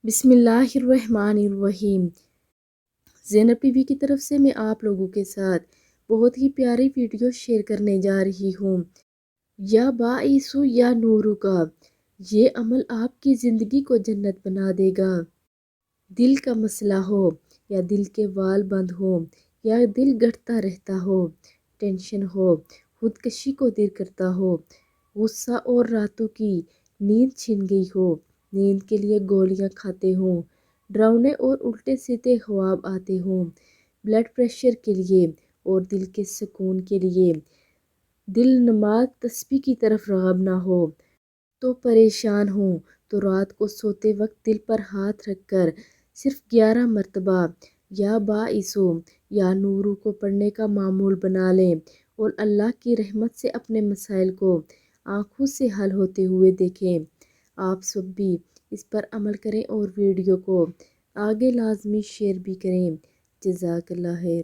بسم اللہ الرحمن الرحیم۔ زینب پی وی کی طرف سے میں آپ لوگوں کے ساتھ بہت ہی پیاری ویڈیو شیئر کرنے جا رہی ہوں۔ یا باعثو یا نورو کا یہ عمل آپ کی زندگی کو جنت بنا دے گا۔ دل کا مسئلہ ہو یا دل کے وال بند ہو یا دل گھٹتا رہتا ہو، ٹینشن ہو، خودکشی کو دل کرتا ہو، غصہ اور راتوں کی نیند چھن گئی ہو، نیند کے لیے گولیاں کھاتے ہوں، ڈراؤنے اور الٹے سیدھے خواب آتے ہوں، بلڈ پریشر کے لیے اور دل کے سکون کے لیے دل نماز تسبیح کی طرف راغب نہ ہو، تو پریشان ہوں تو رات کو سوتے وقت دل پر ہاتھ رکھ کر صرف 11 مرتبہ یا باعثو یا نورو کو پڑھنے کا معمول بنا لیں اور اللہ کی رحمت سے اپنے مسائل کو آنکھوں سے حل ہوتے ہوئے دیکھیں۔ آپ سب بھی اس پر عمل کریں اور ویڈیو کو آگے لازمی شیئر بھی کریں۔ جزاک اللہ خیر۔